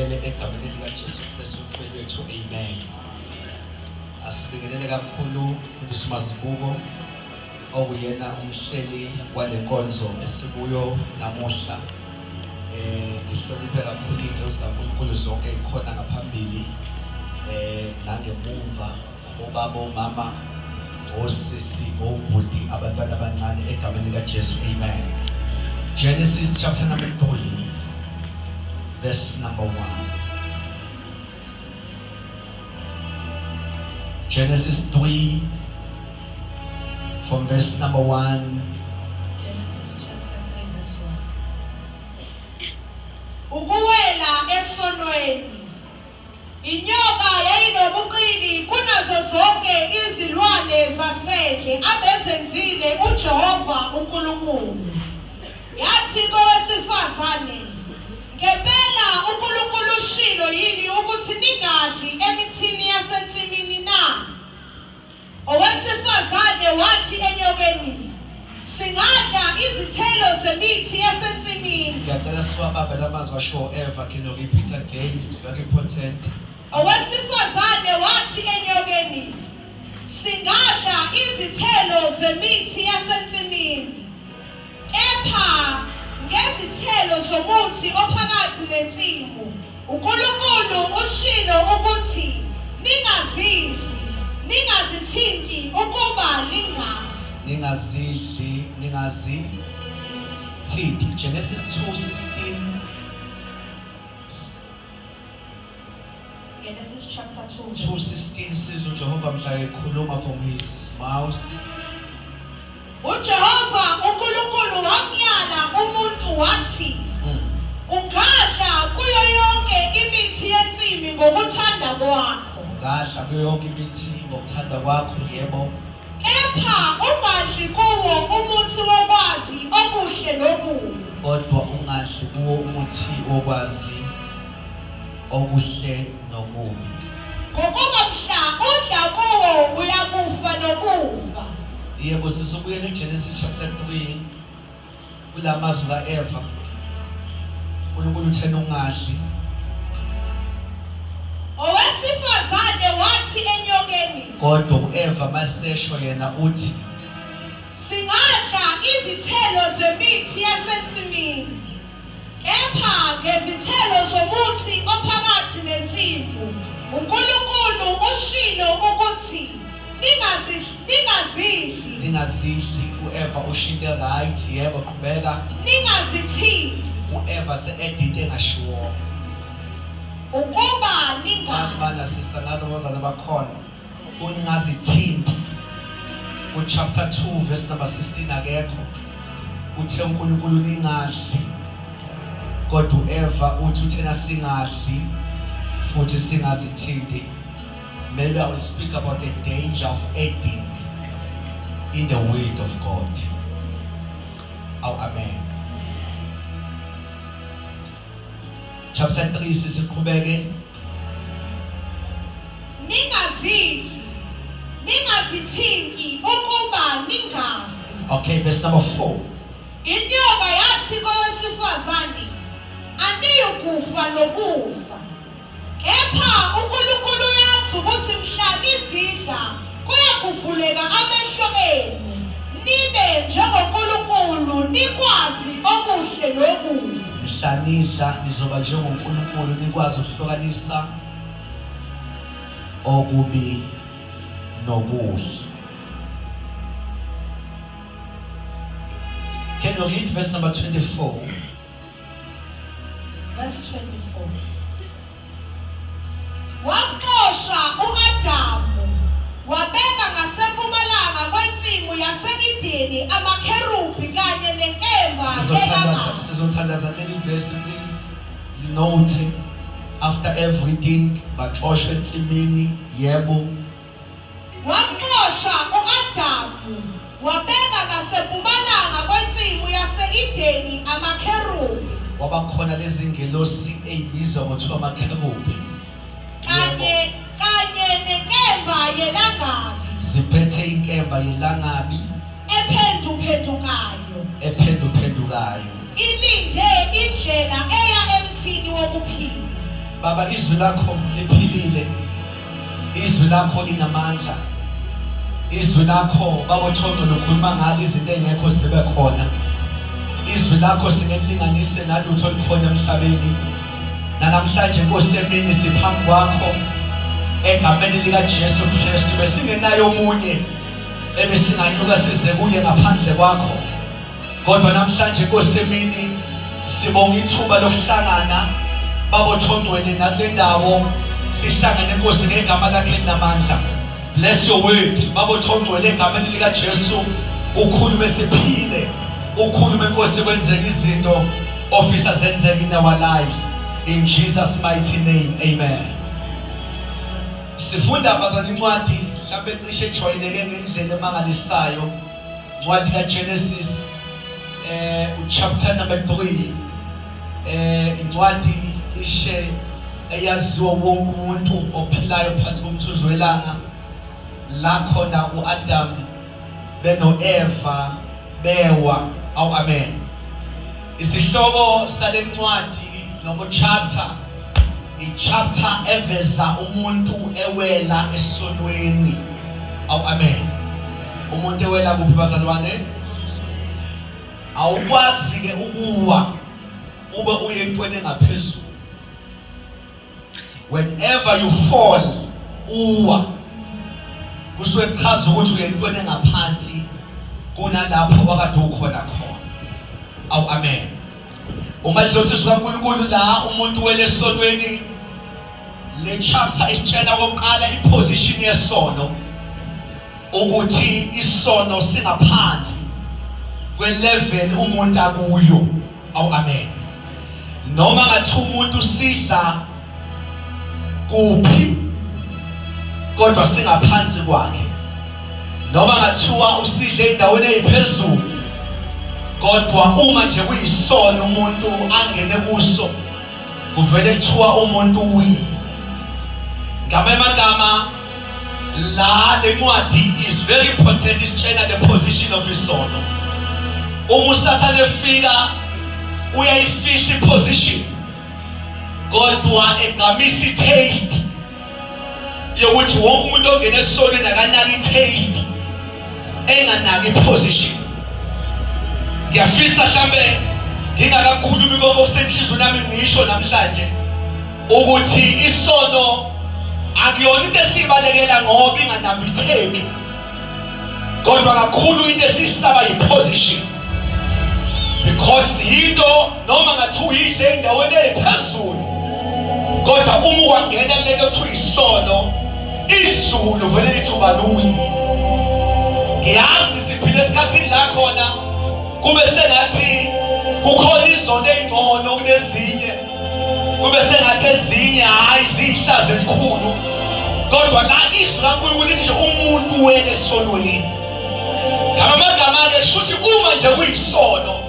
sibingelele egameni likaJesu Kristu umfeli wethu, amen. Asibingelele kakhulu mfundisi Mazibuko okuyena umhleli wale nkonzo esikuyo namuhla. Ngihloniphe kakhulu into zikaNkulunkulu zonke ikhona ngaphambili nangemumva, obaba, omama, osisi, obhuti, abantwana abancane egameni likaJesu, amen. Genesis chapter number 3 verse number 1. Genesis 3 from verse number 1. Genesis chapter 3 verse 1. Ukuwela esonweni. Inyoka yayinobuqili kunazo zonke izilwane zasendle abezenzile uJehova uNkulunkulu. Yathi kowesifazane, ngempela uNkulunkulu ushilo yini ukuthi ningadli emithini yasensimini na? Owesifazane wathi enyokeni, singadla izithelo zemithi yasensimini. Ngiyacela siwabambe lamazwi asho Eva, can you repeat again? It's very important. Owesifazane wathi enyokeni, singadla izithelo zemithi yasensimini, kepha ngezithelo zomuthi ophakathi nensimu uNkulunkulu ushilo ukuthi ningazidli, ningazithinti ukuba ningafi. Ningazithinti. Genesis 2:16. Genesis chapter 2 2:16 says uJehova mhla ekhuluma from his mouth. uJehova uNkulunkulu wamyala umuntu wathi, ungadla kuyo yonke imithi yensimu ngokuthanda kwakho. Ngadla kuyo yonke imithi ngokuthanda kwakho, yebo. Kepha ungadli kuwo umuthi wokwazi okuhle nokubi. Kodwa ungadli kuwo umuthi wokwazi okuhle nokubi. Ngokuba mhla udla kuwo uyakufa nokufa. Yebo, sisubuyela eGenesis chapter 3 kulamazwi kaEva. uNkulunkulu uthena ungadli. Owesifazane wathi enyokeni, Kodwa uEva masesho yena uthi, singadla izithelo zemithi yasensimini, kepha ngezithelo zomuthi ophakathi nensimu uNkulunkulu ushilo ukuthi ningazidli. uEva ushinte right, yebo, qhubeka. ningazithinti uEva se-edit engashiwo. ukuba ningafi. Bana sisangaza abazali bakhona. Uningazithinti. Chapter 2 verse number 16 akekho. Uthe uNkulunkulu ningadli. Kodwa uEva uthi uthena singadli futhi singazithinti. Maybe I will speak about the danger of adding in the word of God. Oh, amen. Chapter 3 sisiqhubeke. Ningazithinti ukuba ningafi. Okay, verse number 4. Inyoka yathi kowesifazane, aniyukufa nokufa. Kepha uNkulunkulu uyazi ukuthi mhla nizidla kuyakuvuleka amehlo enu, nibe njengoNkulunkulu nikwazi okuhle nokubi. Mhla nidla nizoba njengoNkulunkulu nikwazi ukuhlukanisa okubi nokuhle. Can you read verse number 24? Verse 24. Wamxosha uAdamu, wabeka ngasempumalanga kwensimu yase-Edeni amakherubhi kanye nenkemba yelanga. Sizothandaza leli verse, please. Note after everything baxoshwe ensimini, yebo. Wamxosha uAdamu, wabeka ngasempumalanga kwensimu yase-Edeni amakherubhi. Wabakhona lezi ngelosi eyibizwa ngokuthiwa amakherubhi. Kanye nenkemba yelangabi. Ziphethe inkemba yelangabi ephenduphendukayo. Ilinde indlela eya emthini wokuphila. Baba, izwi lakho liphilile, izwi lakho linamandla, izwi lakho Baba uThixo lokhuluma ngalo izinto ezingekho zibe khona. Izwi lakho singelilinganise nalutho olukhona emhlabeni. Namhlanje Nkosi yemini siphambi kwakho egameni lika Jesu Kristu, besingenayo omunye ebesinganyuka size kuye ngaphandle kwakho. Kodwa namhlanje Nkosi yemini sibonga ithuba lokuhlangana Baba uThixo nakule ndawo, sihlangane Nkosi ngegama lakhe linamandla. Bless your word Baba uThixo egameni lika Jesu, ukhulume siphile, ukhulume Nkosi kwenzeke izinto ofisa zenzeke in our lives, in Jesus mighty name, amen. Sifunda bazali incwadi mhlawumbe cishe ejwayeleke ngendlela emangalisayo, incwadi kaGenesis chapter number 3, incwadi cishe eyaziwa wonke umuntu ophilayo phansi komthunzi welanga, la khona uAdam beno-Eva bewa. Awu amen. Isihloko sale ncwadi noma chapter, i-chapter eveza umuntu ewela esonweni. Awu amen. Umuntu ewela kuphi bazalwane? Awukwazi ke ukuwa ube uye entweni engaphezulu. Whenever you fall, uwa, kusuke kuchaza ukuthi uye entweni engaphansi kunalapho wakade ukhona khona. Awu amen. Uma lizothi sikaNkulunkulu la umuntu wele esonweni, le chapter isitshela okokuqala iposition yesono, ukuthi isono singaphansi kwelevel umuntu akuyo. Awu amen. Noma ngathi umuntu sidla kuphi kodwa singaphansi kwakhe, noma ngathiwa usidle endaweni eziphezulu kodwa uma nje kuyisono umuntu angene kuso kuvele kuthiwa umuntu uwile. Ngamagama la le ncwadi is very important, isitshela the position of isono. Uma uSathane efika uyayifihla iposition, kodwa egamisa i-taste yokuthi wonke umuntu ongena esonweni akanaki i-taste, enganaki i-position. Ngiyafisa mhlambe ngingakakhulumi konke okusenhlizweni yami ngisho namhlanje ukuthi isono akuyona into esibalekela ngoba inganambitheki, kodwa kakhulu into esisaba yi-position. Because yinto noma ngathi uyidle endaweni eziphezulu, kodwa uma uwangena kulento ekuthiwa isono, izulu vele lithi ubani uwile. Ngiyazi siphila esikhathini la khona kube sengathi kukhona izono ezingcono kunezinye, kube sengathi ezinye hayi ziyihlazo elikhulu, kodwa la izwi laNkulunkulu lithi nje umuntu wele esonweni. Ngamagama-ke shuthi uma nje kuyisono,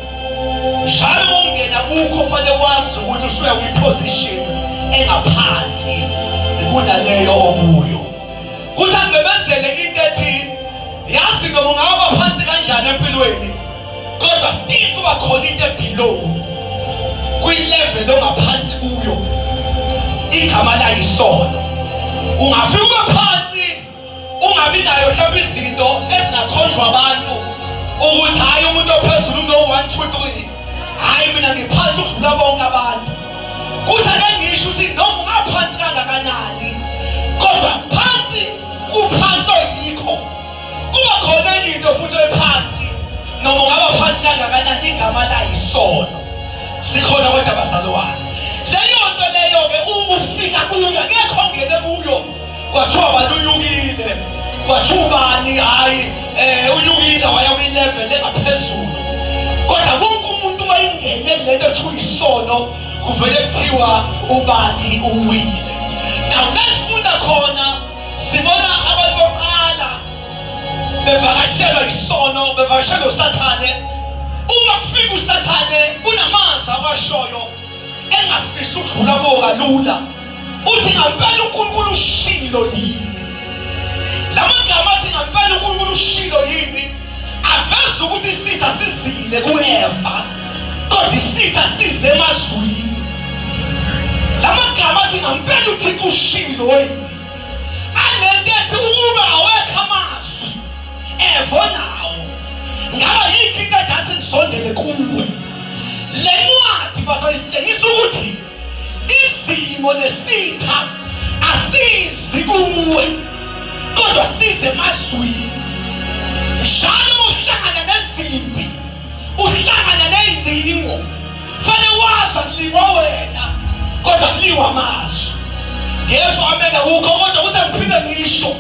njalo ungena kukho fanele wazi ukuthi usuya kwi-position engaphansi kunaleyo okuyo. Kuthi angibezele into ethi yazi noma ungaba phansi kanjani empilweni, kodwa still kuba khona into below kwi-level ongaphansi kuyo, igama la yisono. Ungafika ube phansi ungabi nayo mhlawumbe izinto ezingakhonjwa abantu ukuthi hayi umuntu ophezulu uno 1 2 3, hayi mina ngiphansi ukudlula bonke abantu. Kuthi ake ngisho ukuthi noma ungaphansi kangakanani, kodwa phansi uphansi oyikho kuba khona enye into futhi ephansi. Noma ungaba phansi kangakanani, igama la yisono. Sikhona kodwa bazalwane, leyo nto leyo-ke uma ufika kuyo ngekho ongene kuyo kwathiwa abantu unyukile, kwathiwa ubani hayi unyukile waya kwi-level engaphezulu, kodwa wonke umuntu uma ingene lento ethiwa isono kuvele kuthiwa ubani uwile. Now nasifunda khona sibona abantu bokuqala bevakashelwa isono, bevakashelwa uSathane. Uma kufika uSathane unamazwi abashoyo engafisa ukudlula kuwo kalula, uthi ngampela uNkulunkulu ushilo yini. Lamagama athi ngampela uNkulunkulu ushilo yini aveza ukuthi isitha sizile ku-Eva, kodwa isitha size emazwini. Lamagama athi ngampela uThixo ushilo wena. Anento ethi ukuba awekho amazwi evonawo. Ngaba yikho into edathi ngisondele kuwe. Le ncwadi bazoyisitshengisa ukuthi izimo nesitha asizi kuwe kodwa size emazwini. Njalo uhlangana nezimpi, uhlangana nezilingo, fanele wazi liwa wena kodwa liwa amazwi. Yesu amena ukho kodwa ukuthi ngiphinde ngisho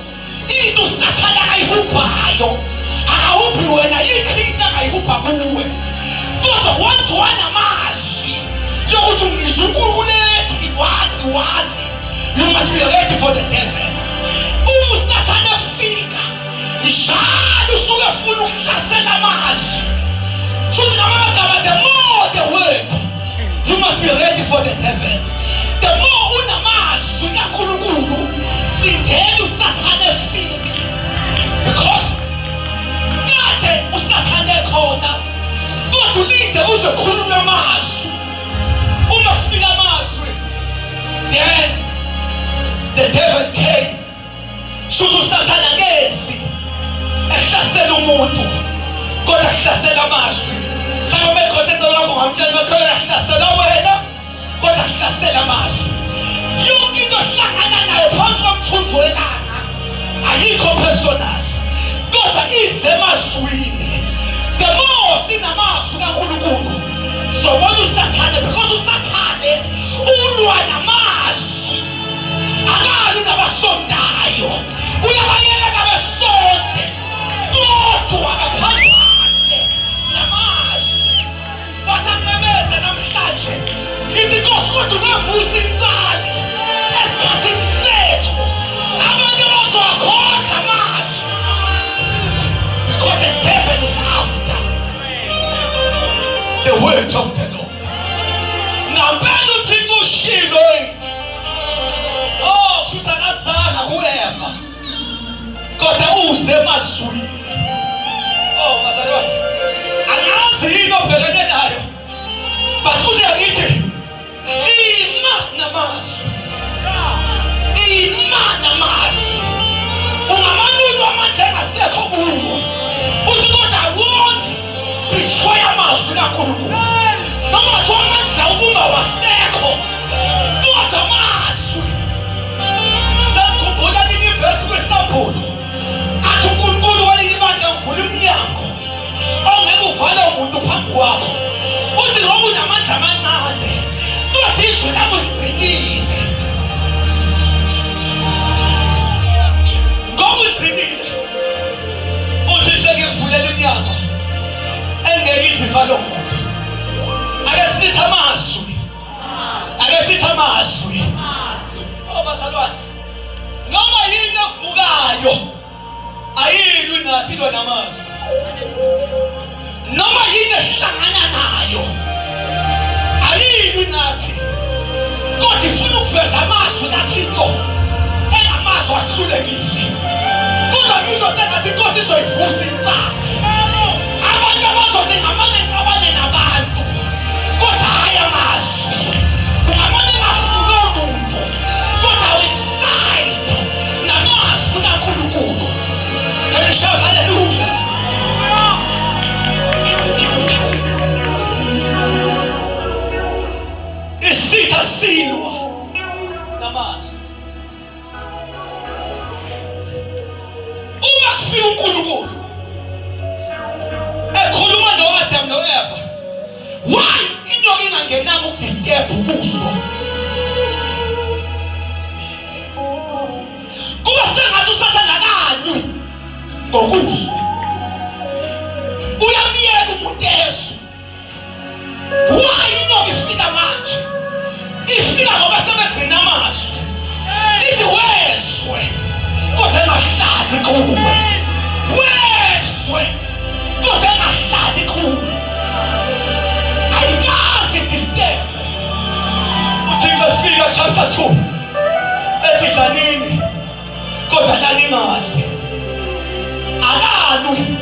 into usathana ayihuphayo akawuphi wena yikho angayihupha kuwe kodwa wathi wana amazwi yokuthi ngizwe uNkulunkulu ethi wathi you must be ready for the devil. Usathana efika njalo usuke ufuna ukuhlasela amazwi. Should ngamagama the more the word you must be ready for the devil. The more unamazwi kaNkulunkulu lindele usathana efika because kade usathana ekhona kodwa ulinde uzokhuluma amazwi. Uma fika amazwi then the devil came. Should usathana ngezi ehlasela umuntu kodwa ehlasela amazwi. Kama mekhoze ngakho ngamtshela bakhola ehlasela wena kodwa ehlasela amazwi. Yonke into ohlangana nayo phansi komthunzi welanga ayikho personal kodwa ize emazwini. The more sinamazwi kaNkulunkulu sobona usathane because usathane ulwa namazwi. Akali nabasondayo uyabayela kabesonde kodwa akaphambane namazwi. Batamemeza namhlanje ngithi Nkosi kodwa ungavusa inzali esikhathini sethu abantu bazokhohlwa amazwi because the devil is after the word of the Lord. Ngampela uThixo ushilo kusakazana kuEva kodwa uze emazwini. Bazalwane angazi yini obhekene nayo but kusho ngithi imana ungamanulu amandla engasekho kuwo uthi kodwa I won't betray amazwi kaNkulunkulu. Noma kuthiwa amandla ukuma wasekho kodwa amazwi. Sakhumbula linye ivesi kwesambulo athi uNkulunkulu wayelimandla ngivula iminyango ongeke uvale umuntu phambi kwakho. Uthi ngoba unamandla amancane kodwa izwi lami ligcinile. Ngoba uligcinile uthi sengikuvulela iminyango engeke izivale umuntu. Ake sithi amazwi, ake sithi amazwi. Bazalwane noma yini evukayo ayilwi nathi lo namazwi. Noma yini ehlangana nayo ayilwi nathi kodwa ifuna ukuveza amazwi kaThixo engamazwi ahlulekile. Kodwa ngizwa sengathi Inkosi izoyivusa inzalo. Abantu abazothi ngamane nabantu kodwa hayi amazwi. Kungamane ngafuna umuntu kodwa weside namazwi kaNkulunkulu. Can you shout hallelujah? Isitha silwa namazwi. Uma kufika uNkulunkulu ekhuluma noAdam noEva, why inyoka ingangenanga ukudisturb ubuso? Kuba sengathi usathana kanye ngokuso. Uyamyeka umuntu ezwe. Why inyoka ifika manje? Ifika ngoba sebegcina amazwi. Ithi wezwe kodwa engahlali kuwe. Wezwe kodwa engahlali kuwe. Ayikazi disturb. UThixo efika chapter 2 ethi dlanini kodwa laningadli. Akalwi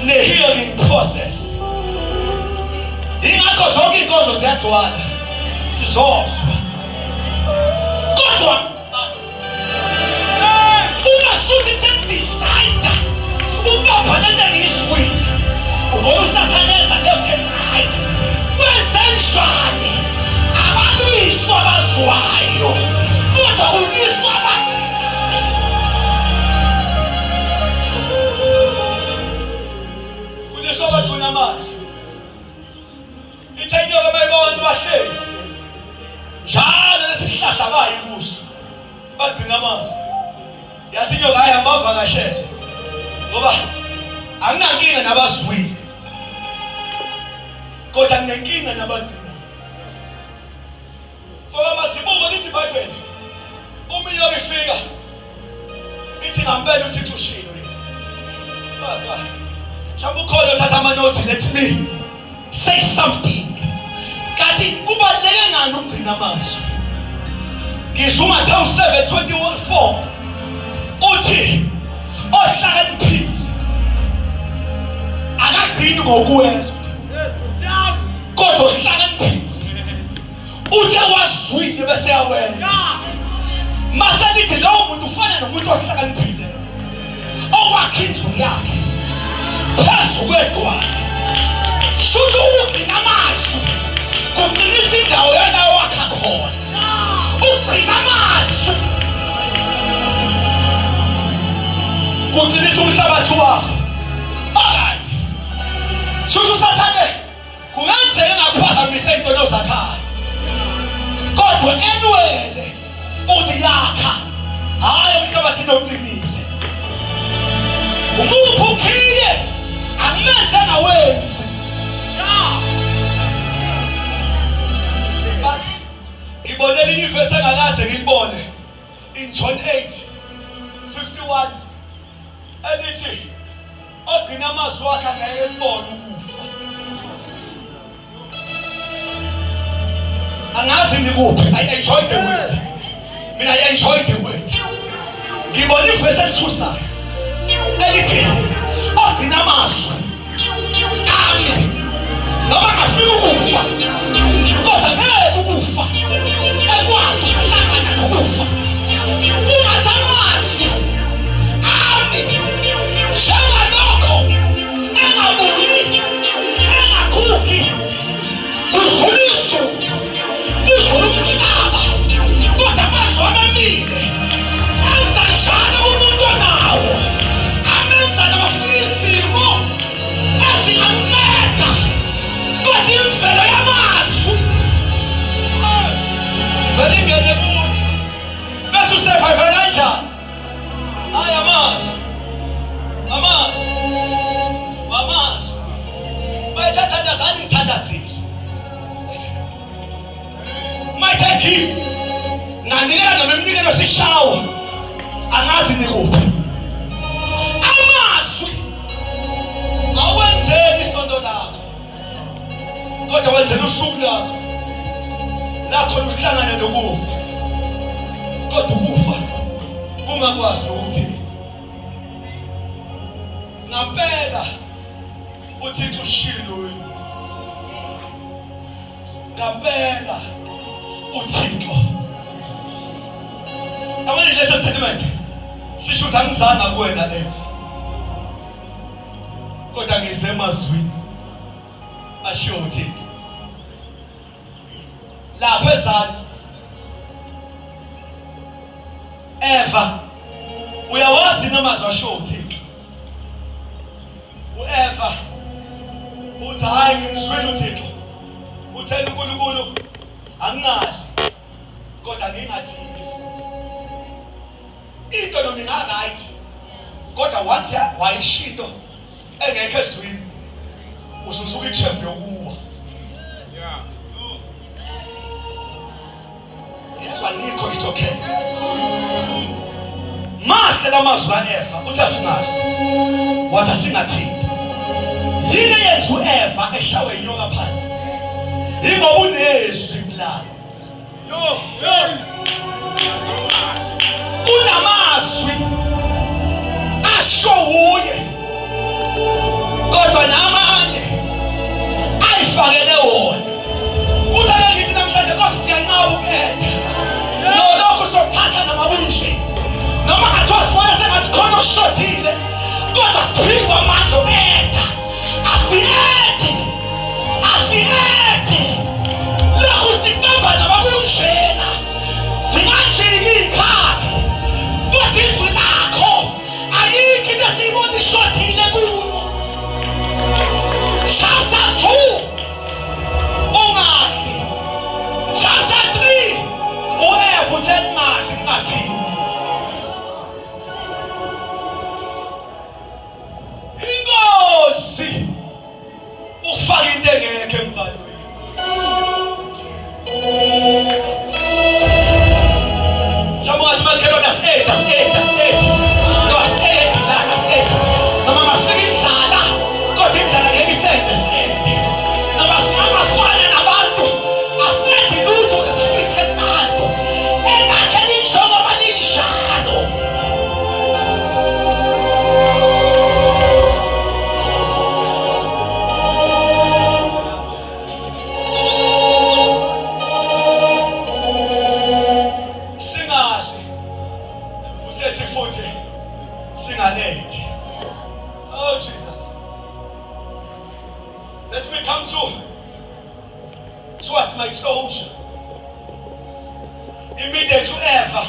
ne-healing process. Ingakho zonke inkonzo ziyagcwala sizozwa kodwa ungasuthi sengidecide ukubopha lento engiyizwile ubona usathaneza left and right kwenzenjani abalwiswa abazwayo kodwa uliswa kuliswa abantu namazwi ithe inyoka mayibonke bahlezi njalo lesihlahla bayikuso bagcina amazwi yathi inyoka hayi amavakashele ngoba anginankinga nabazwile kodwa nginenkinga nabadina fola masibuko lithi iBhayibheli uma inyoka ifika ithi ngampela uThixo ushilo yena baba mhlawumbe ukhona uthatha amanothi let me say something kanti kubaluleke ngani ukugcina amazwi ngizwa uMathewu 7:24 uthi ohlakaniphile akagcini ngokuwezwa kodwa ohlakaniphile uthe wazwile bese yawenza maselithi lowo muntu ufana nomuntu ohlakaniphile owakha indlu yakhe phezu kwedwala shuthi ukugcina amazwi kugcinisa indawo yalawo wakha khona ukugcina amazwi kugcinisa umhlabathi wakho phakathi shushu sathane kungenzeka ngaphazamise into zakhayo kodwa enwele uthi yakha hayi umhlabathi oqinile umuphi ukhiye akumenze ngawenzi but ngibone elinye ivesi engakaze ngilibone in John 8:51 elithi ogcina amazwi wakhe angeke elibone ukufa angazi nikuphi I enjoy the word mina I enjoy the word ngibone ivesi elithusayo elithi ogcina amazwi ami noma ngafika ukufa kodwa ngeke ukufa ekwazi ukuhlangana nokufa ungathamasi ami njengalokho engabuni engagugi udluliso udlulumhlaba kodwa amazwi amamile enza njalo umuntu onawo amenza nabafika isimo ezingamnceda kodwa imvelo yamazwi vele ingene kumuntu bethi usurvive kanjani hayi amazwi bayithathandazani ngithandazile mayithe give nganikela noma iminikelo sishawa angazi nikuphi amazwi awenzeli isonto lakho kodwa wenzela usuku lakho lakho luhlangane nokufa kodwa ukufa ungakwazi ukuthini ngampela uThixo ushilo ngampela uThixo abanye lesi statement sisho ukuthi angizanga kuwena Eva kodwa ngize emazwini asho uThixo lapha ezansi Eva uyawazi namazwi asho uThixo uEva uthi hayi ngimzwile uThixo uthela uNkulunkulu angingadli kodwa ngingathingi futhi into noma ingaright kodwa wathi wayishilo engekho ezwini ususuka ichemp yokuwa yezwa nikho it's okay mahle lamazwi kaEva uthi asingadli wathi asingathingi yini yenza uEva eshawe inyoka phansi ingoba unezwi plus unamazwi asho uye kodwa namanye ayifakele wona kuthi ake ngithi namhlanje Nkosi siyanqaba uketha lokho asiphiwa amandla okuyeda. Asiyedi lokhu sikubamba nabakunjena zinganjiki iy'khathi kodwa izwi lakho ayikho into esiyibona ishodile kuyo. Chapter 2 ungadli, chapter 3 uEva uthe kungadli kungathini. Inkosi ukufaka into engekho embalweni. Njengoba ngathi makhelwane asi-8 no asi-8 lana asi-8 noma ngafika indlala kodwa indlala ngeke isenze asi-8 noma singabafana nabantu asisendi lutho esifithe kubantu elakhe linjengoba linjalo. Singadli usethi futhi singanethi. Oh Jesus, let me come to what my closure. Immediately uEva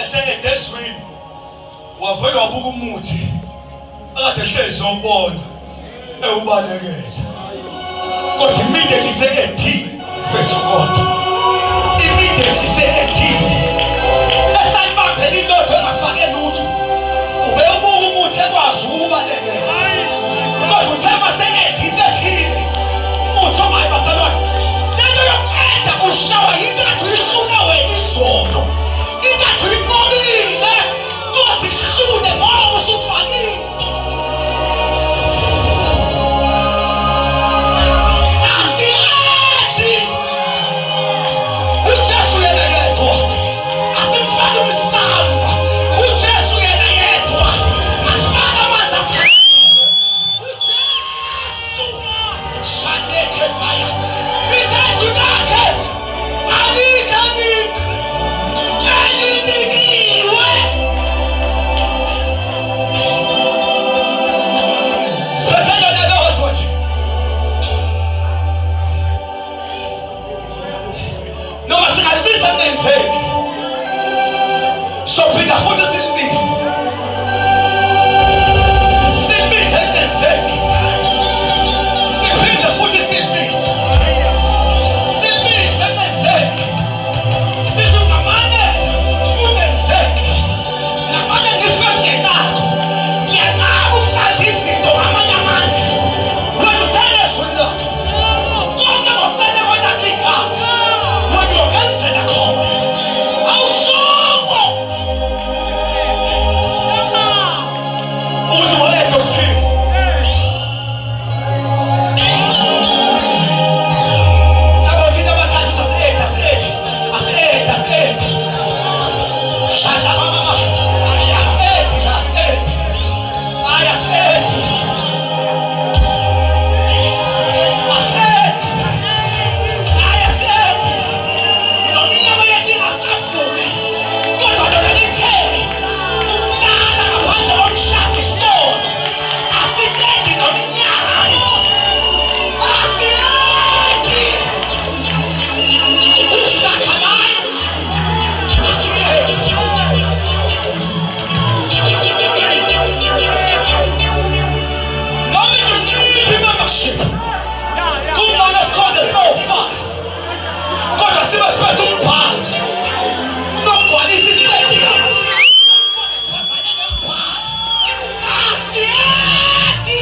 esedezweni wavele wabuka umuthi akade hlezi ubona ewubalekela kodwa immediately seyethini fethu kodwa immediately seyethini esayibambela ilotho engafake lutho ube ubuka umuthi ekwazi ukubalekela kodwa uthe maseyethini ethini umuthi ongayibasalwana lento yokuqeda ushawa yintathu ihlule wena izolo intathu inqobile kodwa ihlule ngoba usufakile. So Peter futhi silibisi engenzeki siphinde futhi silibisi engenzeki sithi ungamane ungenzeki ngamane ngisho ngenakho ngiyanqaba ukunqanda izinto ngamanye amandla wena uthanda esweni lakho konke ngokucele kwelakho igama wena uyokenzela khona awushongo ukuthi ngoyedwa uthini. Hlangothi into abathathu asi-8 shada mama asi-8 hayi asi-8 hayi asi-8 noninyama yethu ingasavumi kodwa lona lithe ukulala ngaphandle komshado isono asitendi noninyama asitendi ushakamayo asitendi noma ingiyiphi membership kumntwana sikhoze sibe-5 kodwa sibe siphethe umbhalo nokugcwalisa istadium kodwa siphambane ngembhalo asiyedi.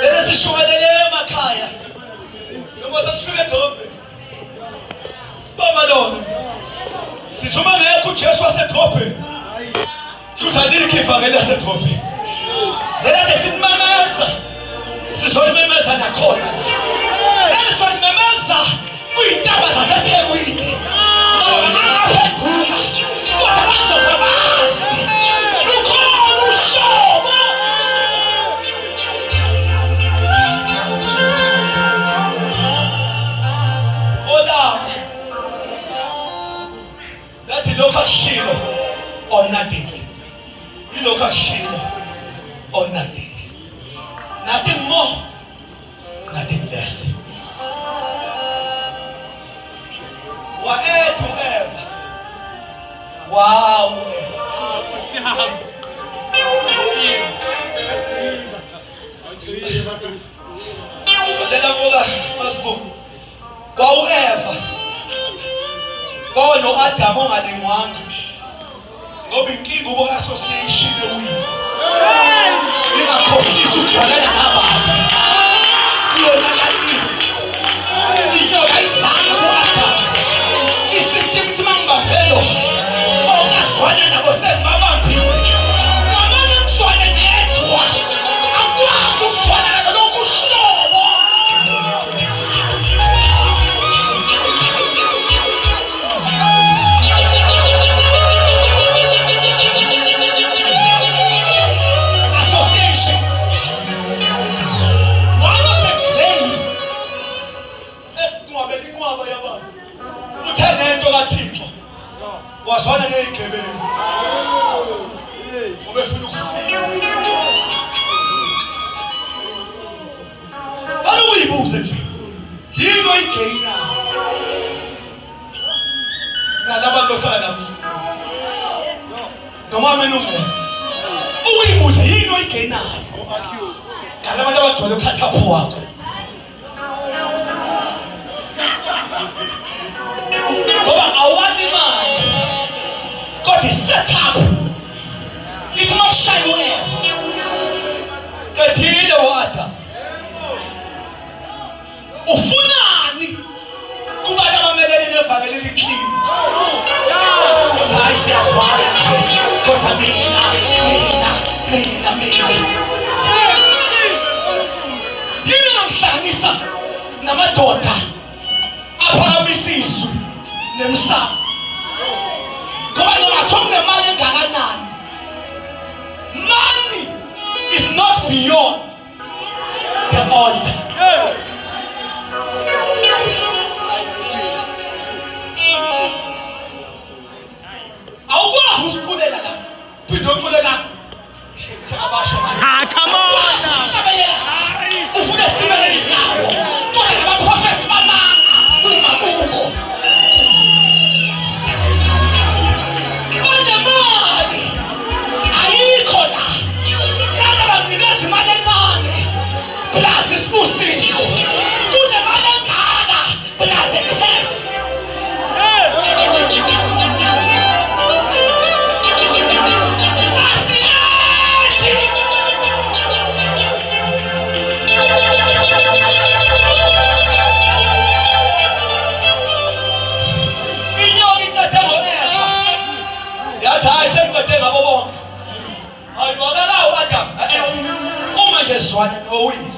Lesi sishumayelele emakhaya noma sasifike Sithuma ngekho uJesu wasedrobheni. Kusho alikho ivangeli lasedrobheni. Lelade simemeza. Sizolimemeza nakhona la. Sizolimemeza kuyintaba zaseThekwini. Ngoba bangaphenduka. Kodwa bazofa bazi. Lukhona uhlobo. Olama. That's ilokhu akushilo or nothing. Ilokhu akushilo or nothing. Nothing more, nothing less. Whatever. Wow. So then I must go. Whatever. Go no Adam ongalingwanga. Ngoba inkinga ubo association ewini. Ningakhohlisi ukujwayelana nabantu. Kuyona kanti inyoka isanga ku-Adam. Isystem ithi mangibambelo. Ongazwana nabo sengibabambile. Ngamanye ngizwane nedwa. Angikwazi ukuzwana nalokhu uhlobo. Wazwana nezigebengu. Ubefuna ukufika. Bani uyibuze nje. Yini oyigeyinayo? Nalabantu ohlala nabo. Noma mina ungeke. Uyibuze yini oyigeyinayo? Nalabantu abagcwele ukhathapho wakho. Ngoba awali imali. God is set up. It's not shy whatever. Stethile water. Ufunani kubantu abamelene nevangeli elikhini. Hayi siyazwana nje. Kodwa mina. Yini namhlanganisa namadoda aphakamisa izwi nemsamo. Money is not beyond the altar. Awukwazi usipulela la. Phindokulela. Come on. Ufuna sibele nawo. Kodwa abaprofeti bamanga uma kubo. Plus isibusiso kunemali engaka plus ekhesi. Asiyathi inyoka iqede ngo-Eva yathi hayi sengiqede ngabo bonke. Hayi wakala u-Adam uma nje sizwana nowile.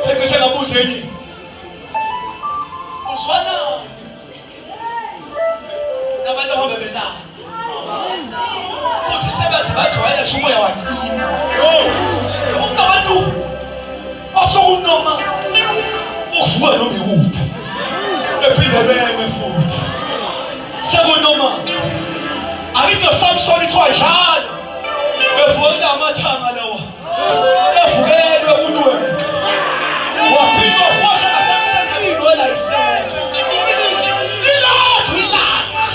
Phezu ngabuza enye. Uzwanani? Nabantu abahambe benani. Futhi sebaze bajwayela nje umoya waqina. Ngokunabantu osekunoma uvuka noma ikuphi. Bephinde beme futhi. Sekunoma. Ayikho Samson ithiwa njalo. Bevuka amathanga lawa. Evukelwe kunweka. Waphindwa futhi ngasemhlabeni wena isela. Ilothu ilanga.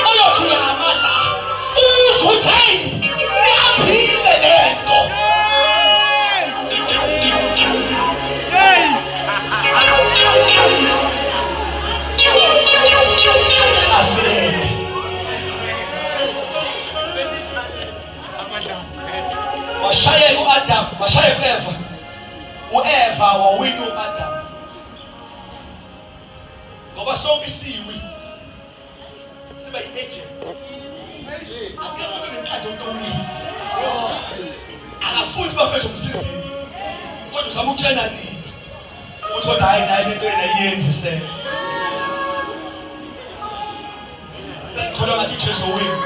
Ayothu yamanda. Usuthi iyaphile lento. Asireke. Washayeka u-Adam, washayeka u-Eva. Eva wawina uAdam. Ngoba sonke siwi. Siba yi-agent. Akekho umuntu enenhlanhla umuntu owini. Akafuthi bafethu umsizini. Kodwa uzama ukutshena nini? Ukuthi kodwa hayi naye lento yena iyenze senze. Sengikhona ngathi uJesu wini.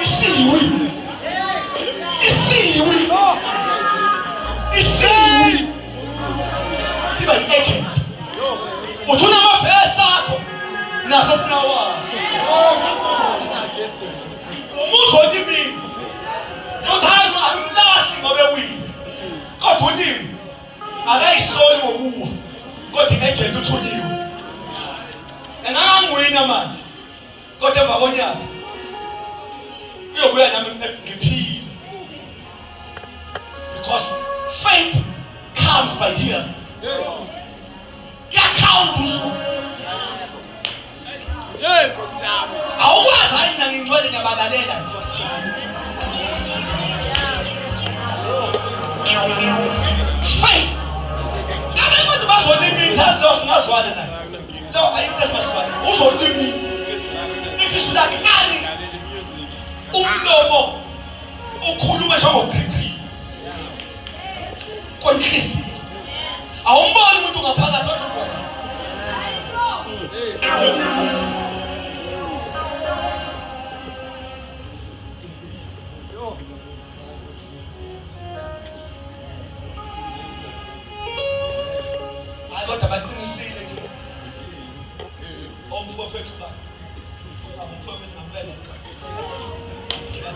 Isiwi. Siba yi-agent. Uthuna amavesi akho naso sinawazi. Umuzwa olimini yothando angimlahli ngobe wini. Kodwa ulimi akayisoli ngokuwa. Kodwa i-agent uthuliwe. Engangangwina manje. Kodwa emva konyaka uyobuya nami ngiphile. Because faith comes by hearing. Yakhawu uso. Awukwazi hayi mina ngingcwele ngiyabalalela nje. Faith. Abantu bazolimi ithazi lo singazwana naye. Lo ayikho esimazwana. Uzolimi. Nithi sulakani. Umlomo ukhuluma njengoqhiqhi. Kwenhliziyo. Awumboni umuntu ngaphakathi oduzwana. Hayi kodwa baqinisile nje. Omprofethi ba. Abomprofethi ngempela.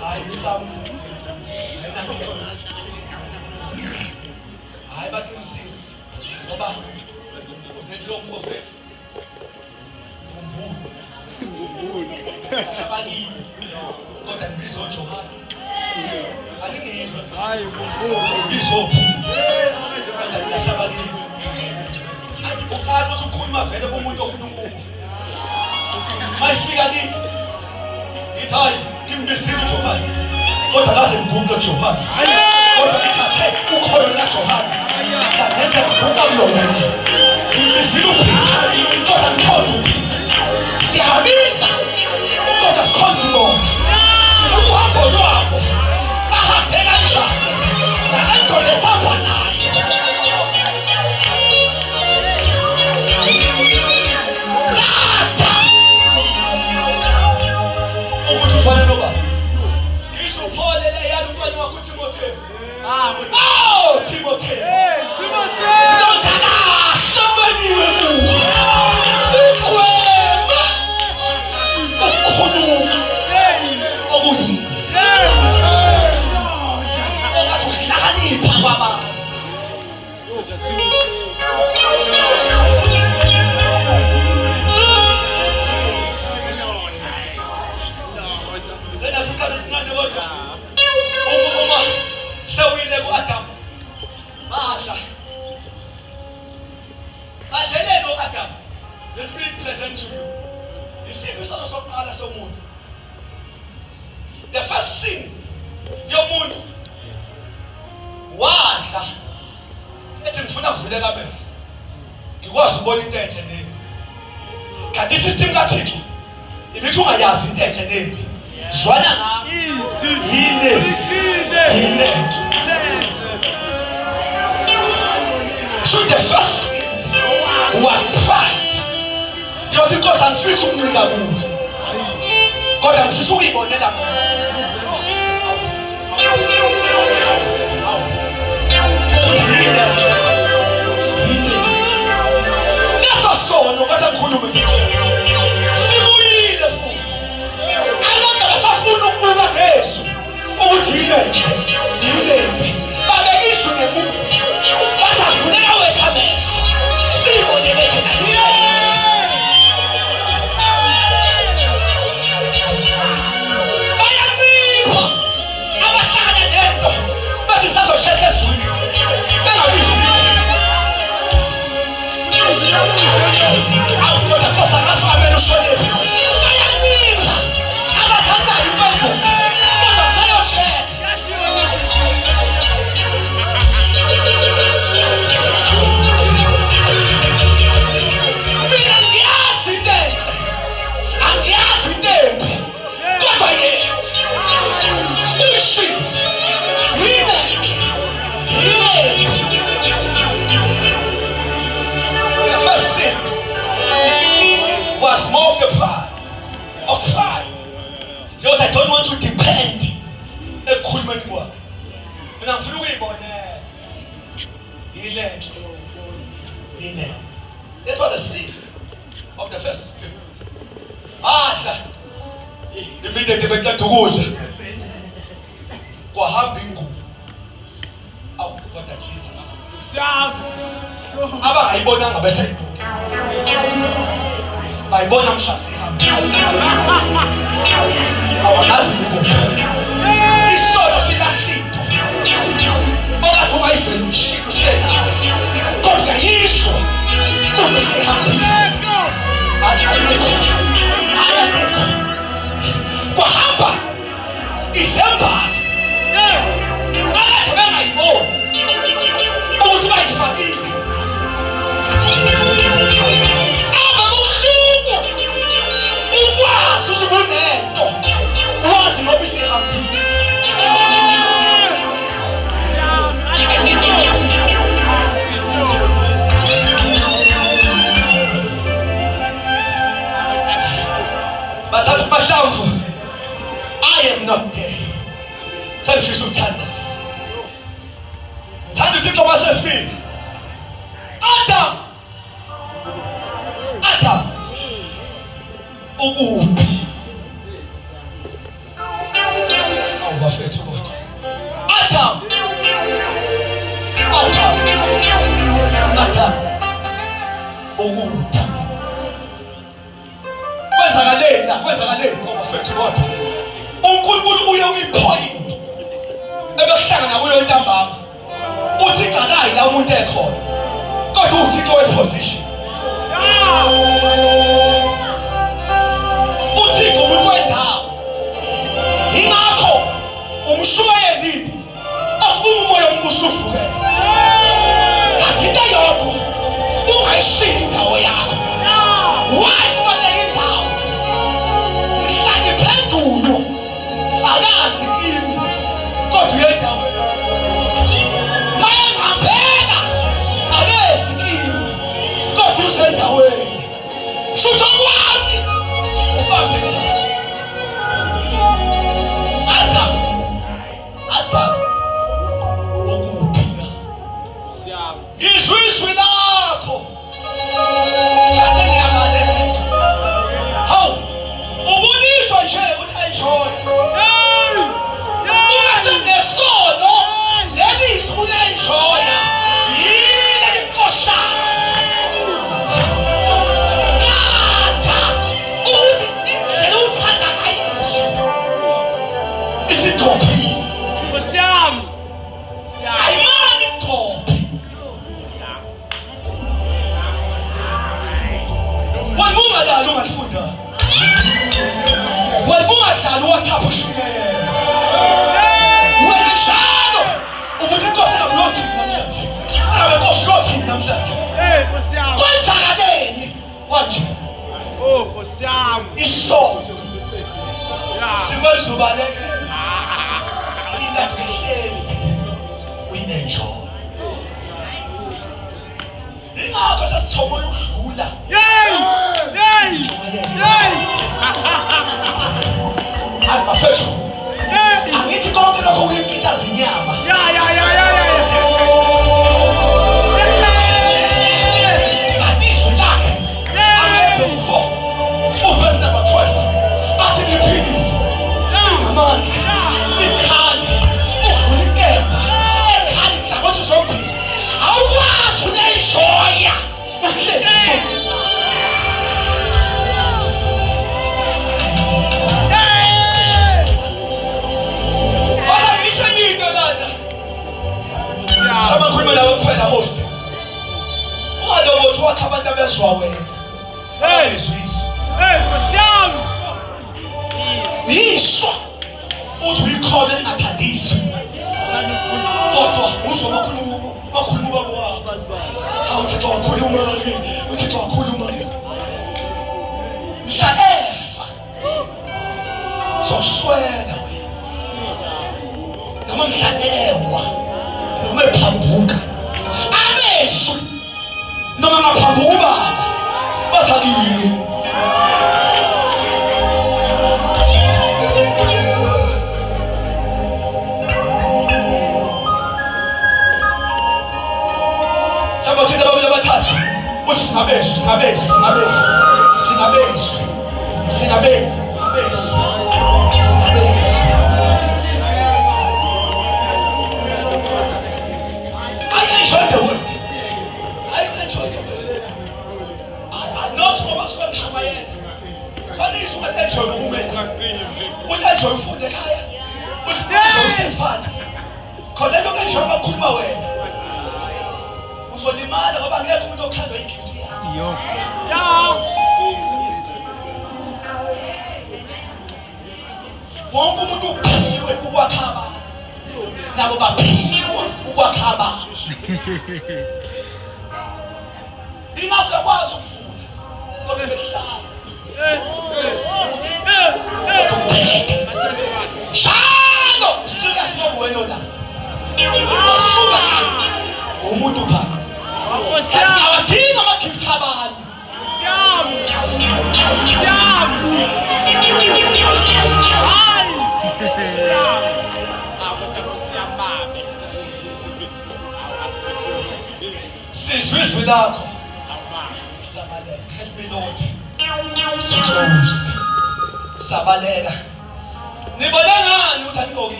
Hayi uSamu. Hayi baqinisile. Ngoba uzethi lo mprofethi umbulo abangini kodwa ngibizo uJohane angingizwa hayi umbulo ngibizo kodwa ngihlabakile ukhalo ukhuluma vele kumuntu ofuna ukuba mayifika kithi ngithi hayi ngimbisile uJohane kodwa kaze ngiguqe uJohane kodwa ngithathe ukholo laJohane ngenza ukamlona ngimbisile uPeter kodwa ngikhonza uPeter siyabisa kodwa sikhonza ibona sibuhambo lwabo bahambe kanjani nalendoda esamba nayo ukuthi ufanele noba ngisupholele yana umfana wakho uTimotheo Timotheo Somebody let me present to you. You see, the first sin, yomuntu wadla ethi ngifuna kuvulela amehlo ngikwazi ukubona into enhle nembi. Kanti isystem kaThixo ibithi ungayazi into enhle nembi. Zwana ngami yini so the first sin was pride. Yothi Nkosi angifisa ukuncika kuwe kodwa ngifisa ukuyibonela mina. Leso sono bathi ngikhulume nje sibuyile futhi abantu abasafuna ukubuka Yesu ukuthi yini babekisho ngemuva bathi afuneka wethu amehlo sibonele thina check us. I've got a cost of I'm going to show you. I am neither. I'm a check. ngathi udepend ekukhulumeni kwakhe. Mina ngifuna ukuyibonela. Yile. That was a sin of the first people. Immediately beqeda ukudla. Kwahamba ingubo. Awu kodwa Jesus. Abangayibonanga bese iduka. Bayibona mhla sihamba. Awanazi ikuphi. Isono silahlito. Okade ungayiveli ushilo senayo. Kodwa yisho. Uma sihamba. Ayabekho. Kwahamba izembatho. Akade bengayiboni. Ukuthi bayifakile. Aba kuhlungu. Ukwazi uzubunento. Wazi ngoba isihambile. Bathatha amahlamvu. I am not there. Selfisho uthanda. Thanda uThixo masefile. Adam. Ukuphi? Awubafethu kodwa. Adam. Ukuphi? Kwenzakaleni awubafethu kodwa. uNkulunkulu uye uyipoint ebehlangana kuyo intambama. Uthi ngakayi la umuntu ekhona. Kodwa uThixo weposition. Uthixo umuntu wendawo. Ingakho umshwayeli athi umoya ombusuvuke. Kanti into yodwa ungayishiyi indawo yakho. Why kubaleka indawo? Mhlawumbe phendulo. Akazi kimi. Kodwa uyendawo. Maya ngambeka. Akezi kimi. Kodwa usendaweni. Shutha kwami. Ufambe. Adam. Ukuphila. Ngizwishwe lakho. Yasengiyabaleka. Hawu. Ubuliswa nje uyenjoy. Usenesono. Lelisi uyenjoy. Yile likosha. Kata. Uthi indlela uthanda ngayizo. Isitophi. Ayimani top. Walibunga dala ungalifunda. Walibunga dala uwathapha ushukela. Wena njalo ubuthi inkosi akuyothini namhlanje. Abe inkosi uyothini namhlanje. Kwenzakaleni manje? Isono. Sikwenza ubalekela. Ingahlezi uyenjoy. Ingakho sasithoma ukudlula. Abafethu. Angithi konke lokho kuyinkintaza inyama. Kadizwe lakhe. Amehlo 4. Verse number 12. Athi ngiphilile. Ingamandla. Ikhali. Udlula inkemba. Ekhali ngathi zombili. Awukwazi unelishoya. Uhlezi so. Abakhuluma nawe kuphela host. Ungalobothi wakha abantu abezwa wena. Abezwizwe. Yishwa. Uthi uyikhona engathandizwe. Kodwa uzwa bakhuluma babo wabo. Hawu Thixo wakhuluma-ke. uThixo wakhuluma-ke. Mhla efa. Zoswela wena. Noma mhla ewa. Noma ephambuka. Amehlo. Noma ngaphambuka ubaba. Bathakile.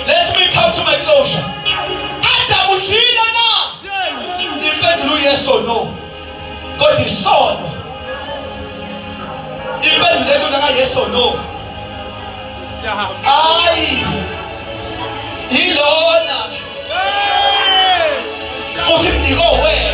Let me come to my closure. Adam udlile na? Impendulo yes or no. God is sono. Impendulo nga yes or no. Ay. Ilona. Futhi ndiko wena.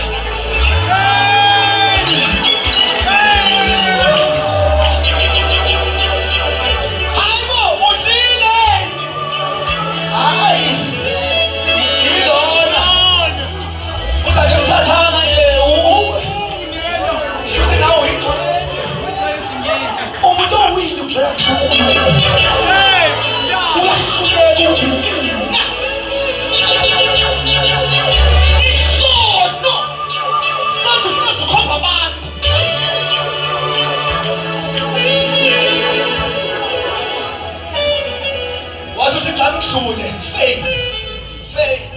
Faith.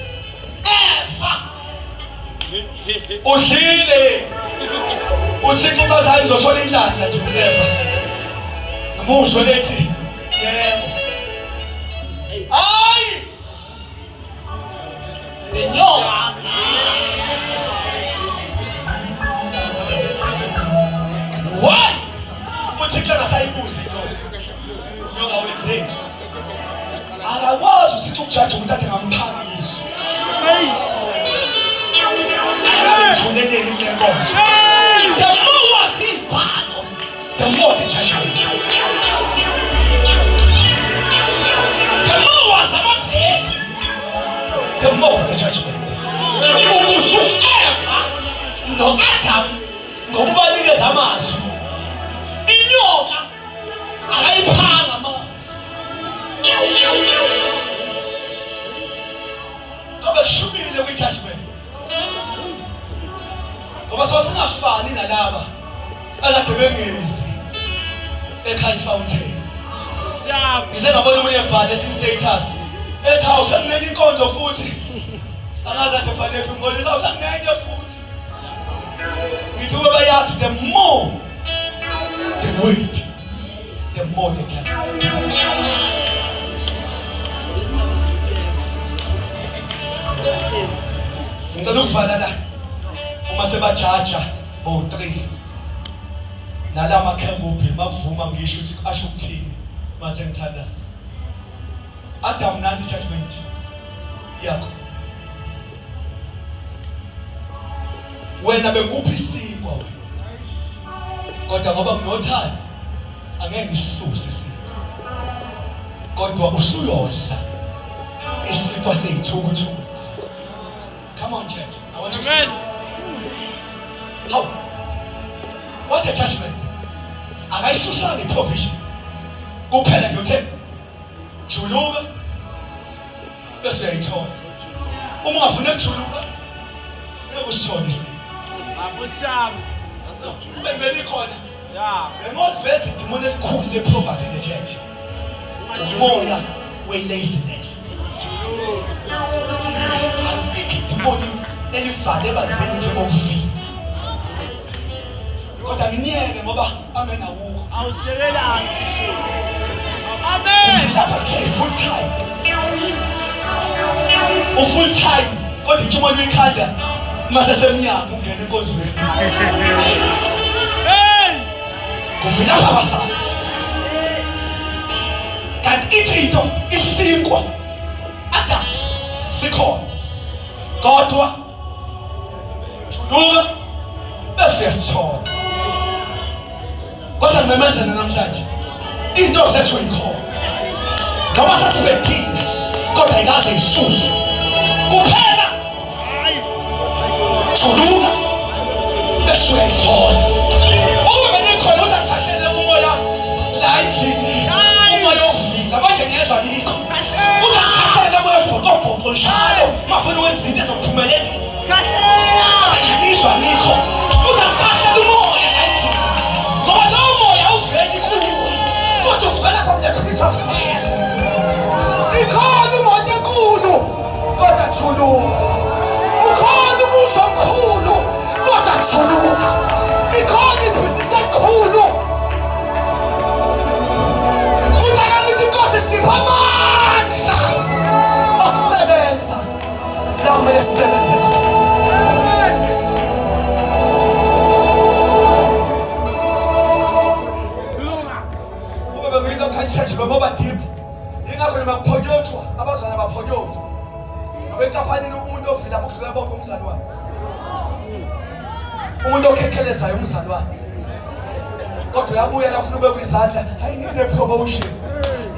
Eva. Udlile. Uthixo xa zayo ngizothola indlandla nje Eva. Ngimusho lethi yebo. Hayi. Inyoka. Why? Uthixo akasayibuzi inyoka wenzeni? Akakwazi uthixo ukujaja umuntu ade ngamphangisa. Ayamthuleleni lenkonzo. The more wasibhalo, the more the judgment. The more wasamavesi, the more the judgment. Ubusu Eva no Adam ngokubanikeza amazwi. Inyoka akayiphanga amazwi. Ngoba shubile kwi-judgment. Ngoba singafani nalaba akade bengezi eKhayisi Fountain. Ngize ngabona umunye ebhale status ethi awusangenye inkonzo futhi. Angazi ade bhale phi ngoba awusangenye futhi. Ngithi ube bayazi the more the wait, the more the judgment. Ngicela ukuvala la uma sebajaja bo3 nalama kherubi makuvuma ngisho ukuthi asho ukuthini mase ngithandaza. Adam nansi judgment yakho. Wena bekuphi isikwa wena? Kodwa ngoba nginothanda angeke ngisuse isikwa. Kodwa usuyodla isikwa seyithukuthuku. Come on, church. I want you to speak. How? What a judgment. Akayisusani provision. Kuphela nje uthe juluka bese uyayithola. Uma ungafuna ukujuluka ngeke usithole isimo. Ube vele khona. Bengoziveza idimoni elikhulu lepoverty in the church. Umoya we-laziness. Alikho idimoni elivale ebandleni njengokufika. Kodwa nginyeke ngoba amen awukho. Awusekelani kisho. Amen. Lapha nje full time. Full time kodwa intshumo uyikhanda mase semnyama ungena enkonzweni. Hey! Kufika abasana. Kanti izinto isinkwa Adam sikhona. Kodwa juluka bese yasithola. Kodwa ngimemezela namhlanje into zethu ikhona. Noma sasibekile kodwa ayikaze isuswe. Kuphela juluka bese uyayithola. Ube khona uthathahlele umoya la endlini. Umoya ofika manje ngiyezwa nikho. Uthathahlele umoya obhotobhoto njalo mafuna ukwenza into ezokuphumelelisa. Ngiyizwa nikho. Uthathahlele umoya la endlini. Ngoba lo moya uveli kuwe. Kodwa uvela from the pit of hell. Ikhona imoto enkulu kodwa juluka. Ukhona umusa omkhulu kodwa juluka. Ikhona ibhizinisi elikhulu. Uthi Nkosi sipha amandla osebenza la kumele sisebenze ube bengiyilokhu church ngoba deep ingakho noma kuphonyothwa abazwana baphonyothwa ngoba enkaphanini umuntu ovila ukudlula bonke umzali wakhe umuntu okhekhelezayo umzali wakhe kodwa uyabuya la ufuna ube kwizandla hayi ngene promotion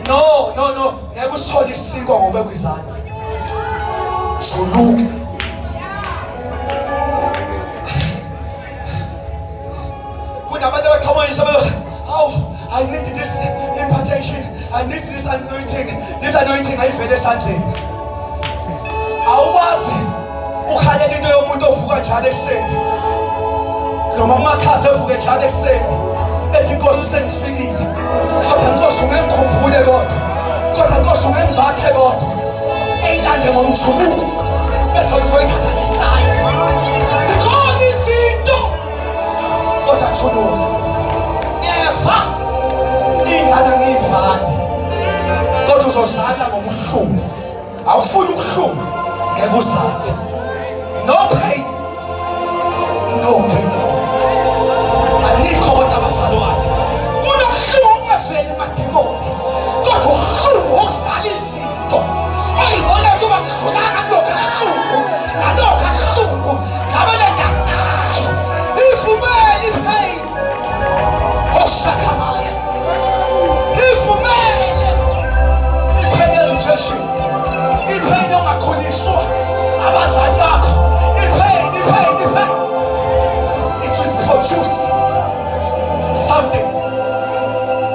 no ngeke usithole isiko ngobe kwizandla juluka kunabantu abaqhamuka bathi I need this impartation I need this anointing ayivele esandleni awukwazi ukhalela into yomuntu ovuka njalo ekuseni noma umakhazi evuke njalo ekuseni ethi Nkosi sengifikile kodwa Nkosi ungengikhumbule kodwa Nkosi ungengibathe kodwa eyilande ngomjuluko bese uzoyithatha ngesandla zikhona izinto kodwa juluka yeva ingane ngiyivale kodwa uzozala ngobuhlungu awufuni ubuhlungu ngeke uzale no pain anikho kodwa abazalwane kunobuhlungu ungaveli emadimoni kodwa ubuhlungu wokuzala izinto oyibona ukuthi uba ngidlulanga kulokhu ahlungu nalokhu ahlungu ngabalenda ngayo ivumele ipain oshakamaya ivumele ipain rejection ipain ongakhuliswa abazali bakho ipain it will produce something.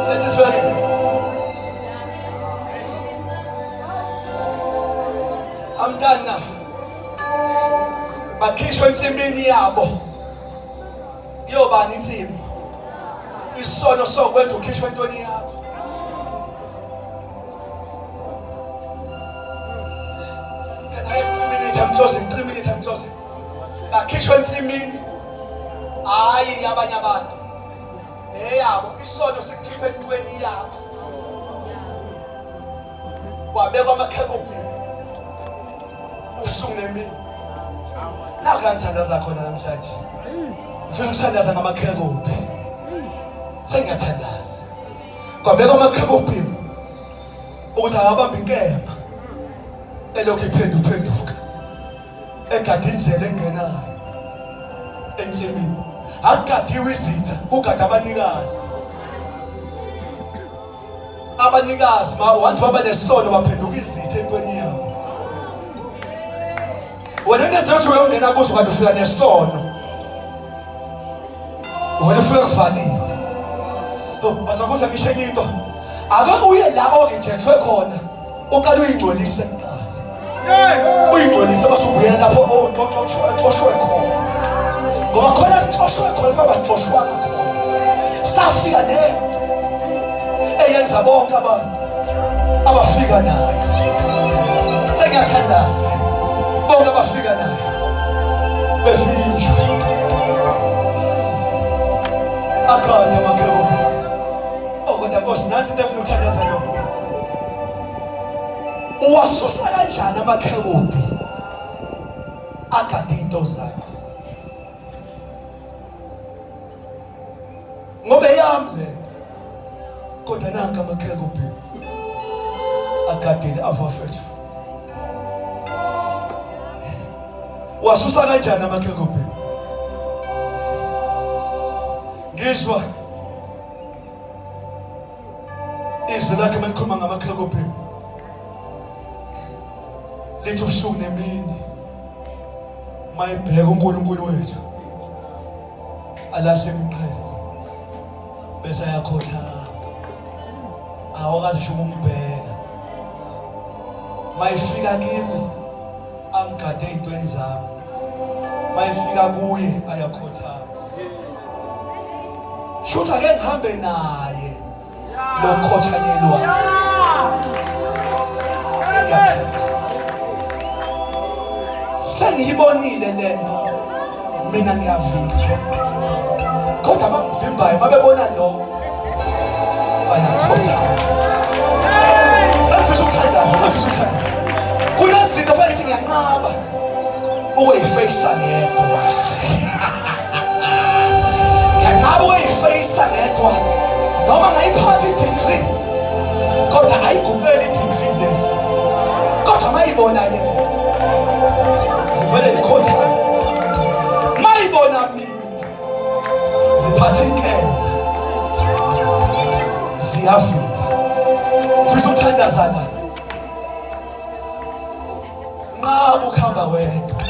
This is very big. I'm done now. Bakhishwa ensimini yabo iyobani insimi isono sokwenza ukhishwa entoni yakho Can I have 3 minutes? I'm closing. Bakhishwa ensimini hayi abanye abantu eyabo isono sekukhipha entweni yakho kwabekwa amakherubi usunemini nakanithandaza khona namhlanje ngifuna ukuthandaza ngamakherubi sengiyathandaza kwabekwa amakherubi ukuthi awabambe inkemba elokhu iphenduka egada indlela engenayo ensimini akugadiwe izitha ugada abanikazi wathi baba nesono baphenduka izitha entweni yabo wena nezothi uyongena kuzo kanti ufika nesono wena ufika kuvalile bazakuza ngisho into ake uye la orejectwe khona uqala uyingcolise kuqala uyingcolise basubuyela lapho oxoshwe khona ngoba khona sixoshwe khona ngoba sixoshwanga khona safika nento eyenza bonke abantu abafika nayo sengiyathandaza bonke abafika nayo bevinjwa akade amakerubi kodwa Nkosi nathi into efuna ukuthandaza lo uwasusa kanjani amakerubi agade into zakho ngoba yami le kodwa nanka amakerubi agadile abafethu wasusa kanjani amakerubi ngizwa izwi lakhe malikhuluma ngamakerubi lithi ubusuku nemini mayibheka uNkulunkulu wethu alahle imqhele bese ayakhothama awukazi sho umbheka mayifika kimi angigade ezintweni zami mayifika kuye ayakhothama shutha ake ngihambe naye lokhothanyelwa sengiyibonile lento mina ngiyavinjwa kodwa abangivimbayo mabebona lo bayakhothama safisa ukuthandaza kunezinto fanele ngiyanqaba ukuyifeyisa ngedwa ngiyanqaba ukuyifeyisa ngedwa noma ngayiphatha i-degree kodwa ayigubeli i-degree lesi kodwa mayibona yena zivele yikhothama mayibona mina ziphatha inkela ziyavimba ufisa ukuthandazana nqaba ukuhamba wedwa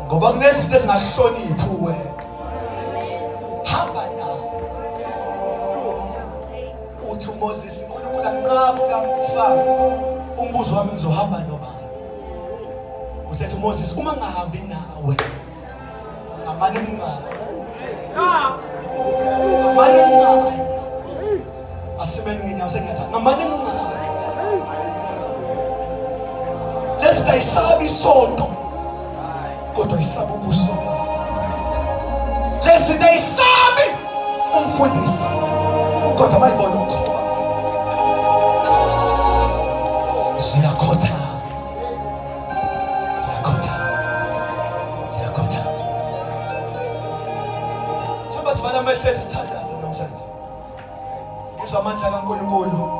ngoba kunezinto ezingahloniphi wedwa hamba nawe uthi uMoses uNkulunkulu anqaba ukamfaka umbuzo wami ngizohamba nobani usethi uMoses uma ngahambi nawe ngamane ngingayi asimeni nginyawo sengiyathanda ngamane ngingayi lesi ayisabi isonto kodwa isaba ubuso lesi ayisabi umfundisi kodwa mayibona ukhoba ziyakhothama soba sifana amehlo ethu sithandaza namhlanje ngizwa amandla kaNkulunkulu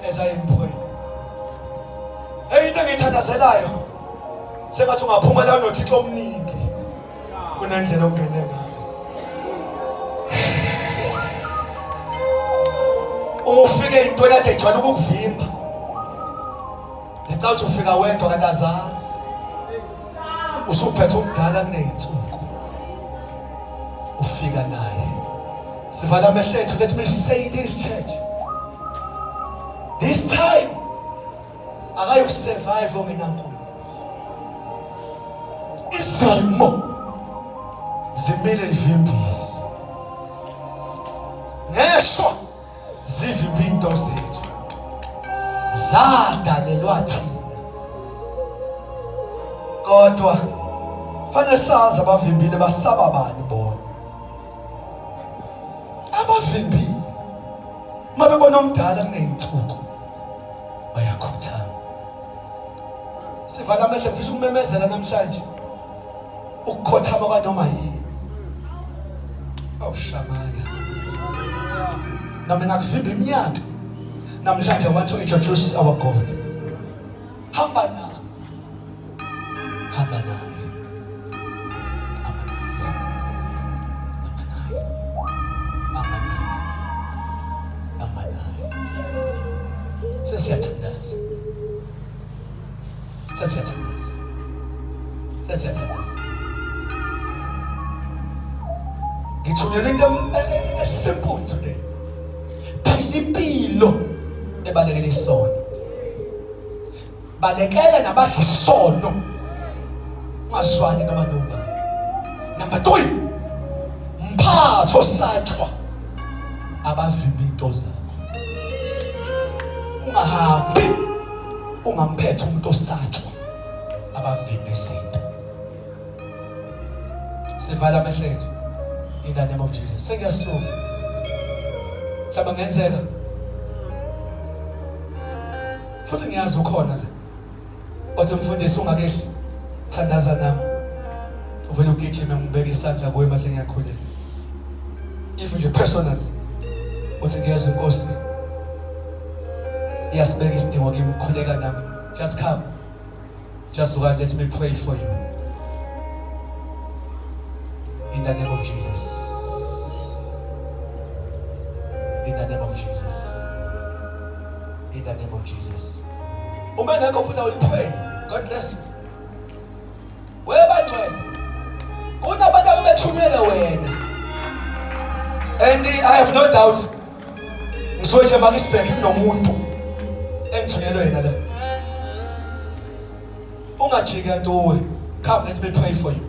as I pray into engiyithandazelayo sengathi ungaphuma la noThixo omningi kunendlela ongene ngayo uma ufike into ekade ijwayele ukukuvimba lecala ufika wedwa kanti azazi usuphethe umdala kuneyinsuku ufika naye sivala amehlo ethu let me say this church this time akayokusurvive ongenankulunkulu izimo zimele ivimbile neshwa zivimba into zethu zadalelwa thina kodwa fanele sazi abavimbile basaba bani bona abavimbile mabebona omdala kuneyinsuku bayakhothama sivala amehlo mfisa ukumemezela namhlanje ukukhothama kwanoma yini awushamaya nami ngakuvimba iminyaka namhlanje I want to introduce our God hamba naye sesiyathandaza ngithunyelwe into esimple today phila impilo balekela isono. Balekela nabadla isono. Ungazwani noma noba. Number 3, mphatho satshwa abavimba into zakho. Ungahambi ungamphethe umuntu osatshwa abavimba izinto. Sivala amehlo ethu in the name of Jesus. Sengiyasuma. Mhlawumbe ngenzeka. Futhi ngiyazi ukhona la. Othi mfundisi ungakehli thandaza nami. Uvela ugijime ngibeka isandla kuwe mase ngiyakhulela. If nje personally uthi ngiyezwa inkosi iyasibeka isidingo kimi ukukhuleka nami. Just come. Just let me pray for you. In the name of Jesus. In the name of Jesus. In the name of Jesus. Umengekho futhi awuliphray. God bless you. Webadwele. Unabantu abethumele wena. And I have no doubt ngisoje makisibheke kunomuntu engithunyelwe yena la. Ungajika ntowe. Come, let me pray for you.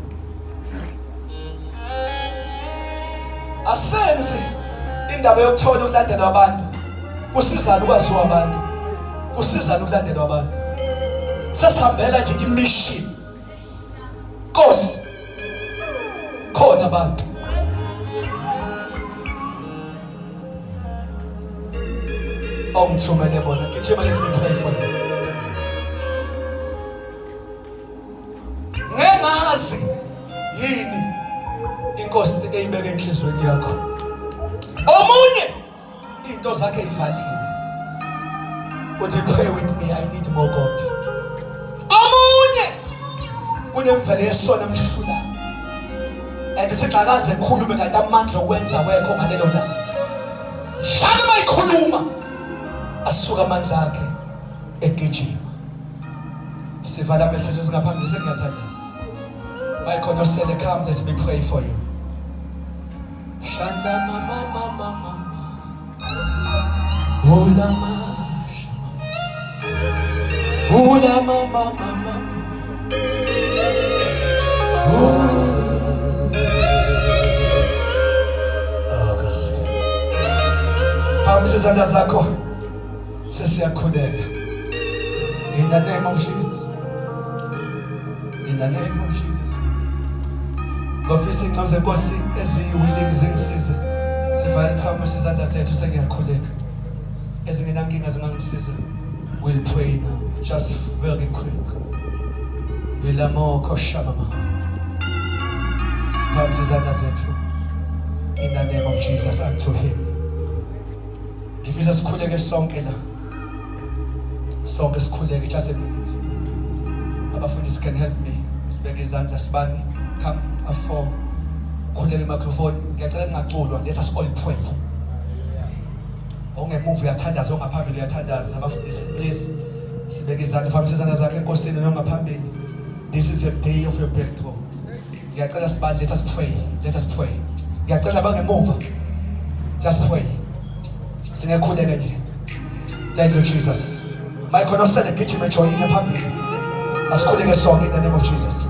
Asenze indaba yokuthola ukulandelwa abantu. Kusizana ukwaziwa abantu. Kusizana ukulandelwa abantu. Sesihambela nje imission. Nkosi. Khona abantu. Ongithumele bona. Gijima, let me pray for you. Ngengazi yini inkosi eyibeke enhlizweni yakho. Omunye into zakhe ivaliwe. Uthi pray with me, I need more God. Omunye unemvelo yesona emhlula. And uthi xakaze ekhulume kanti amandla okwenza wekho ngalelo langa. Shaka mayikhuluma asuka amandla akhe egijima. Sivala amehlo ethu singaphambili sengiyathandaza. Bayikhona osele, come, let me pray for you. Shanda mama mama mama. Ula mama mama. Oh God. Phambi izandla zakho sesiyakhuleka. In the name of Jesus. In the name of Jesus. Ngofisa ingcozo zenkosi eziwilling zingisize. Sivale phambi izandla zethu sengiyakhuleka. Ezingenankinga zingangisiza. We'll pray now. Just very quick. Ilamo koshamama. Phambi izandla zethu. In the name of Jesus unto him. Ngifisa sikhuleke sonke la. Sonke sikhuleke just a minute. Abafundisi can help me. Sibeke izandla sibani. Come after khuleka microphone. Ngiyacela kungaculwa. Let us all pray. Ongemuva uyathandaza, ongaphambili uyathandaza. Abafundisi please sibeke izandla phambi izandla zakhe enkosini ongaphambili. This is your day of your breakthrough. Ngiyacela sibani, let us pray. Let us pray. Ngiyacela bangemuva. Just pray. Singekhuleka nje. Thank you Jesus. My konosele gijime joyine phambili. Asikhuleke sonke in the name of Jesus.